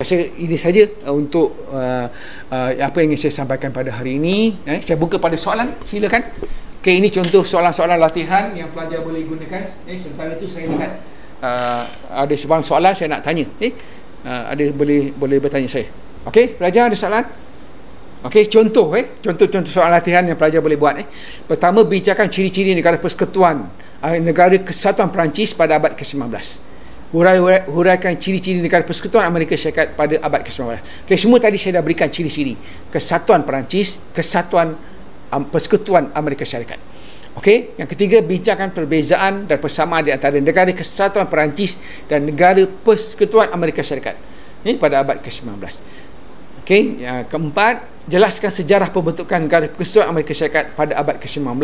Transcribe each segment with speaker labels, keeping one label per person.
Speaker 1: rasa ini saja untuk apa yang ingin saya sampaikan pada hari ini. Saya buka pada soalan, silakan. Okey, ini contoh soalan-soalan latihan yang pelajar boleh gunakan. Sementara itu saya lihat ada sebarang soalan saya nak tanya. Ada boleh bertanya saya. Okey, pelajar ada soalan? Okey, contoh soalan latihan yang pelajar boleh buat. Pertama, bincangkan ciri-ciri negara persekutuan, negara kesatuan Perancis pada abad ke-19. Huraikan ciri-ciri negara persekutuan Amerika Syarikat pada abad ke-19. Okey, semua tadi saya dah berikan ciri-ciri kesatuan Perancis, kesatuan persekutuan Amerika Syarikat. Okey, yang ketiga, bincangkan perbezaan dan persamaan di antara negara kesatuan Perancis dan negara persekutuan Amerika Syarikat pada abad ke-19. Okey, yang keempat, jelaskan sejarah pembentukan negara persekutuan Amerika Syarikat pada abad ke-19.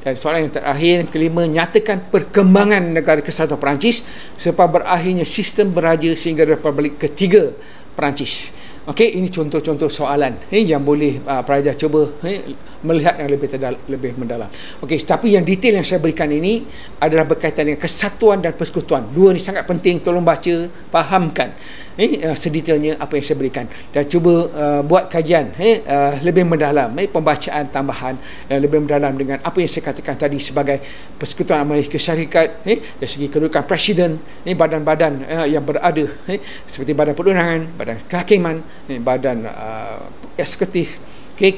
Speaker 1: Dan soalan yang terakhir, yang kelima, nyatakan perkembangan negara kesatuan Perancis selepas berakhirnya sistem beraja sehingga Republik ketiga Perancis. Okey, ini contoh-contoh soalan yang boleh pelajar cuba melihat yang lebih mendalam. Okey, tapi yang detail yang saya berikan ini adalah berkaitan dengan kesatuan dan persekutuan. Dua ni sangat penting, tolong baca, fahamkan sedetailnya apa yang saya berikan dan cuba buat kajian lebih mendalam, pembacaan tambahan yang lebih mendalam dengan apa yang saya katakan tadi sebagai Persekutuan Amerika Syarikat dari segi kedudukan presiden, badan-badan yang berada seperti badan perundangan, badan kehakiman, badan eksekutif,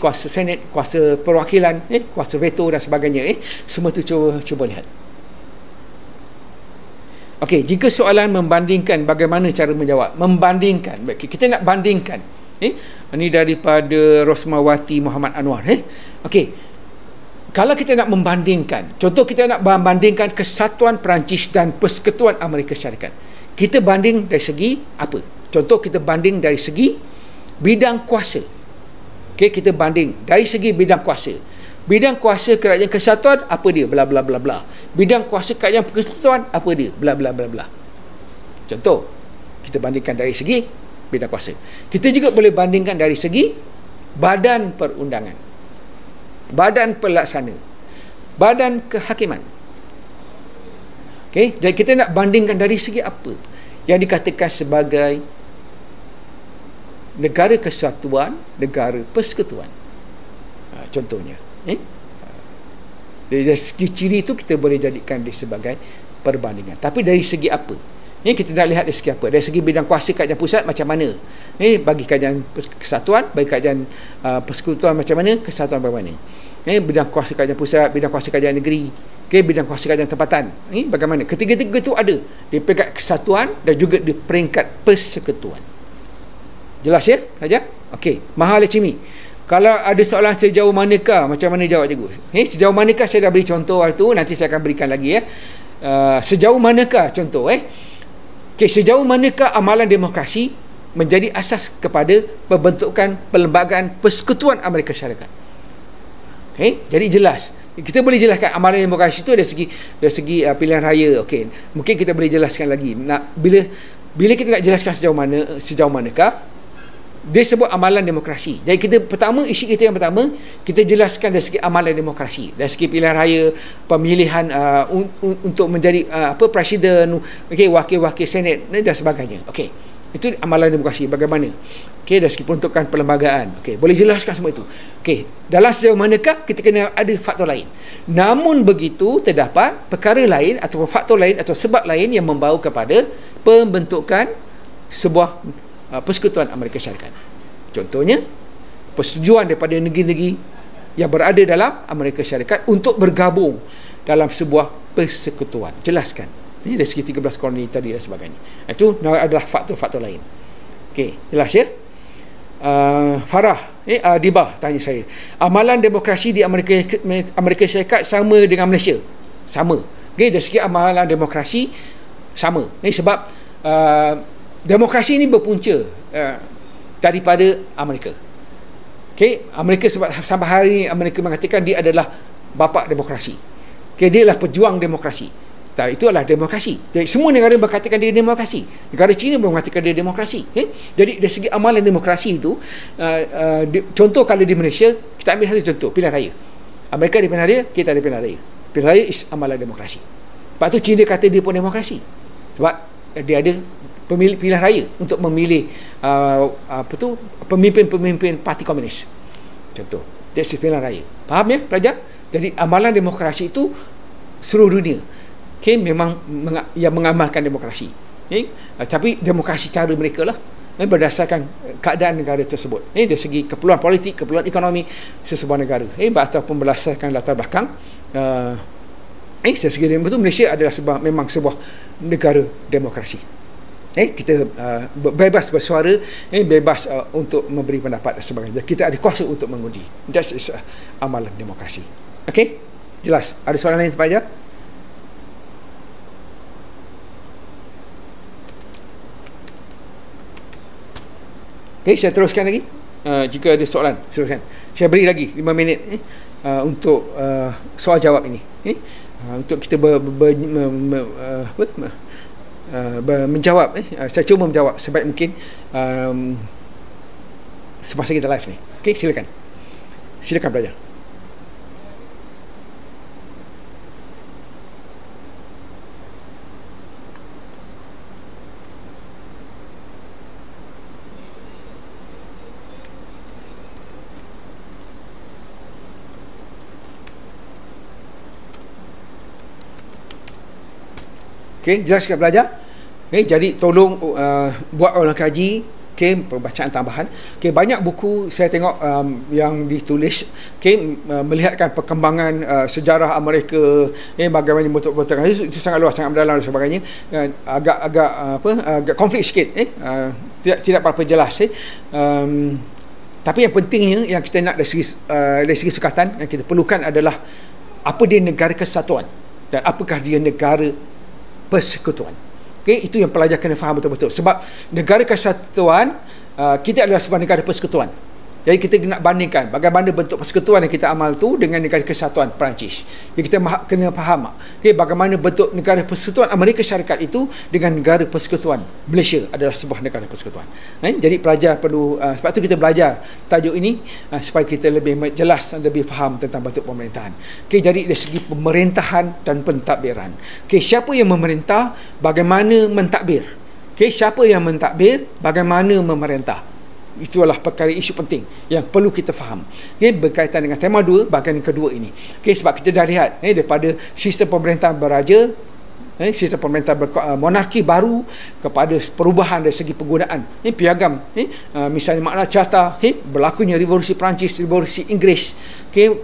Speaker 1: kuasa Senat, kuasa perwakilan, kuasa veto dan sebagainya. Semua tu cuba lihat. Okey, jika soalan membandingkan, bagaimana cara menjawab? Membandingkan. Kita nak bandingkan. Ini daripada Rosmawati Muhammad Anwar. Okey. Kalau kita nak membandingkan, contoh kita nak membandingkan kesatuan Perancis dan persekutuan Amerika Syarikat. Kita banding dari segi apa? Contoh kita banding dari segi bidang kuasa. Okey, kita banding dari segi bidang kuasa. Bidang kuasa kerajaan kesatuan apa dia? Bla bla bla bla. Bidang kuasa kerajaan persekutuan apa dia? Bla bla bla bla. Contoh, kita bandingkan dari segi bidang kuasa. Kita juga boleh bandingkan dari segi badan perundangan, badan pelaksana, badan kehakiman. Okey, jadi kita nak bandingkan dari segi apa yang dikatakan sebagai negara kesatuan, negara persekutuan. Contohnya, dari segi ciri itu kita boleh jadikan dia sebagai perbandingan. Tapi dari segi apa? Kita nak lihat dari segi apa? Dari segi bidang kuasa kerajaan pusat macam mana? Bagi kerajaan kesatuan, bagi kerajaan persekutuan macam mana? Kesatuan bagaimana? Bidang kuasa kerajaan pusat, bidang kuasa kerajaan negeri, bidang kuasa kerajaan tempatan. Bagaimana? Ketiga-tiga itu ada di peringkat kesatuan dan juga di peringkat persekutuan. Jelas ya? Saja? Okey. Mahal Cimi. Kalau ada soalan sejauh manakah, macam mana jawab cikgu? Sejauh manakah saya dah beri contoh waktu tu, nanti saya akan berikan lagi ya. Sejauh manakah contoh sejauh manakah amalan demokrasi menjadi asas kepada pembentukan perlembagaan Persekutuan Amerika Syarikat? Jadi jelas. Kita boleh jelaskan amalan demokrasi itu dari segi pilihan raya. Mungkin kita boleh jelaskan lagi. Bila kita nak jelaskan sejauh manakah dia sebut amalan demokrasi. Jadi isi kita yang pertama, kita jelaskan dari segi amalan demokrasi, dari segi pilihan raya, pemilihan untuk menjadi presiden, wakil-wakil senat dan sebagainya. Itu amalan demokrasi bagaimana. Dari segi peruntukan perlembagaan. Boleh jelaskan semua itu. Dalam sejauh manakah kita kena ada faktor lain. Namun begitu terdapat perkara lain atau faktor lain atau sebab lain yang membawa kepada pembentukan sebuah Persekutuan Amerika Syarikat. Contohnya, persetujuan daripada negeri-negeri yang berada dalam Amerika Syarikat untuk bergabung dalam sebuah persekutuan. Jelaskan. Ini dari segi 13 koloni tadi dan sebagainya. Itu adalah faktor-faktor lain. Jelas ya? Farah Dibah tanya saya, amalan demokrasi di Amerika Syarikat sama dengan Malaysia? Sama. Dari segi amalan demokrasi sama. Sebab demokrasi ini berpunca daripada Amerika. Amerika sebab sampai hari ini Amerika mengatakan dia adalah bapa demokrasi. Dia adalah pejuang demokrasi. Itu adalah demokrasi. Jadi semua negara berkatakan dia demokrasi. Negara China pun mengatakan dia demokrasi. Jadi dari segi amalan demokrasi itu, contoh kalau di Malaysia, kita ambil satu contoh, pilihan raya. Amerika ada pilihan raya, kita ada pilihan raya. Pilihan raya is amalan demokrasi. Lepas tu China kata dia pun demokrasi. Sebab dia ada pilihan raya untuk memilih pemimpin-pemimpin parti komunis. Contoh, that's pilihan raya. Faham ya pelajar? Jadi amalan demokrasi itu seluruh dunia memang yang mengamalkan demokrasi. Tapi demokrasi cara mereka lah, berdasarkan keadaan negara tersebut, dari segi keperluan politik, keperluan ekonomi sesebuah negara, ataupun berdasarkan latar belakang. Dari segi itu Malaysia adalah memang sebuah negara demokrasi. Kita bebas bersuara, bebas untuk memberi pendapat dan sebagainya. Kita ada kuasa untuk mengundi. That is amalan demokrasi. Okey, jelas? Ada soalan lain sahaja? Okey, saya teruskan lagi. Jika ada soalan, silakan. Saya beri lagi 5 minit untuk soal jawab ini. Untuk kita menjawab. Saya cuba menjawab sebaik mungkin semasa kita live ni. Okey, silakan. Silakan belajar. Okey, jelaskan belajar. Jadi tolong buat ulang kaji, pembacaan tambahan. Banyak buku saya tengok yang ditulis melihatkan perkembangan sejarah Amerika, bagaimana betul-betul itu sangat luas, sangat mendalam dan sebagainya. Agak konflik sikit, tidak berapa jelas. Tapi yang pentingnya yang kita nak dari segi sukatan yang kita perlukan adalah apa dia negara kesatuan dan apakah dia negara persekutuan. Itu yang pelajar kena faham betul-betul. Sebab negara kesatuan, kita adalah sebuah negara persekutuan. Jadi kita nak bandingkan bagaimana bentuk persekutuan yang kita amal tu dengan negara kesatuan Perancis. Jadi kita kena faham bagaimana bentuk negara persekutuan Amerika Syarikat itu dengan negara persekutuan Malaysia adalah sebuah negara persekutuan. Jadi pelajar perlu, sebab tu kita belajar tajuk ini supaya kita lebih jelas dan lebih faham tentang bentuk pemerintahan. Jadi dari segi pemerintahan dan pentadbiran. Siapa yang memerintah, bagaimana mentadbir. Siapa yang mentadbir, bagaimana memerintah. Itulah perkara isu penting yang perlu kita faham. Berkaitan dengan tema 2, bahagian kedua ini. Sebab kita dah lihat daripada sistem pemerintahan beraja, sistem pemerintahan monarki baru kepada perubahan dari segi penggunaan piagam, misalnya Magna Carta, berlakunya revolusi Perancis, revolusi Inggeris,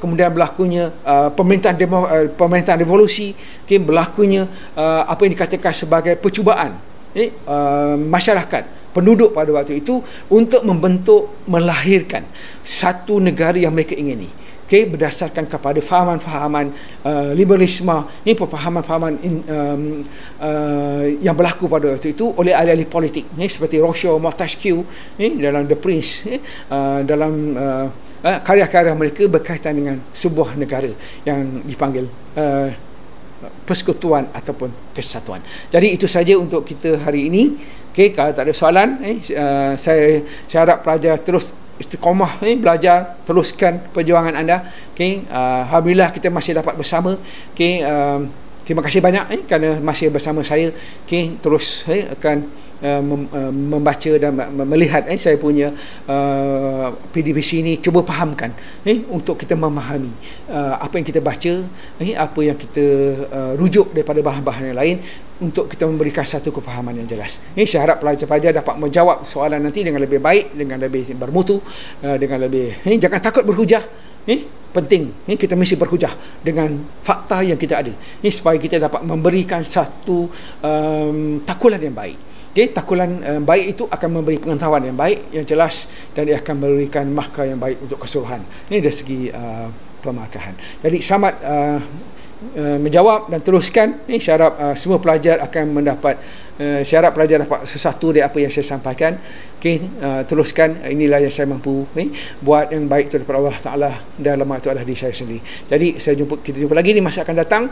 Speaker 1: kemudian berlakunya pemerintahan revolusi, berlakunya apa yang dikatakan sebagai percubaan masyarakat penduduk pada waktu itu untuk melahirkan satu negara yang mereka ingini. Berdasarkan kepada fahaman-fahaman liberalisme, pemahaman-fahaman yang berlaku pada waktu itu oleh ahli-ahli politik seperti Rousseau, Montesquieu dalam The Prince, dalam karya-karya mereka berkaitan dengan sebuah negara yang dipanggil persekutuan ataupun kesatuan. Jadi itu saja untuk kita hari ini. Kalau tak ada soalan, saya harap pelajar terus istiqamah, belajar, teruskan perjuangan anda. Alhamdulillah kita masih dapat bersama. Terima kasih banyak kerana masih bersama saya. Terus akan membaca dan melihat saya punya PDPC ini, cuba fahamkan untuk kita memahami apa yang kita baca, apa yang kita rujuk daripada bahan-bahan yang lain untuk kita memberikan satu kefahaman yang jelas. Saya harap pelajar-pelajar dapat menjawab soalan nanti dengan lebih baik, dengan lebih bermutu, dengan lebih jangan takut berhujah. Penting kita mesti berhujah dengan fakta yang kita ada supaya kita dapat memberikan satu takulan yang baik. Takulan baik itu akan memberi pengetahuan yang baik, yang jelas, dan dia akan memberikan markah yang baik untuk keseluruhan. Ini dari segi pemarkahan. Jadi selamat menjawab dan teruskan. Saya harap semua pelajar akan mendapat, saya harap pelajar dapat sesuatu dari apa yang saya sampaikan. Teruskan. Inilah yang saya mampu buat yang baik itu daripada Allah Ta'ala, dan lemah itu adalah diri saya sendiri. Jadi kita jumpa lagi di masa akan datang.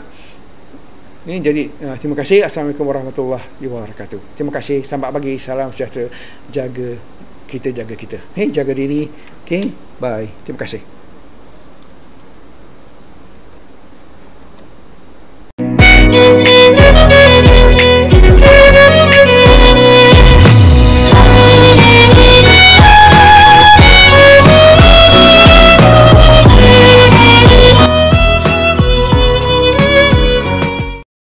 Speaker 1: Jadi terima kasih. Assalamualaikum warahmatullahi wabarakatuh. Terima kasih. Selamat pagi. Salam sejahtera. Jaga kita. Jaga diri. Bye. Terima kasih.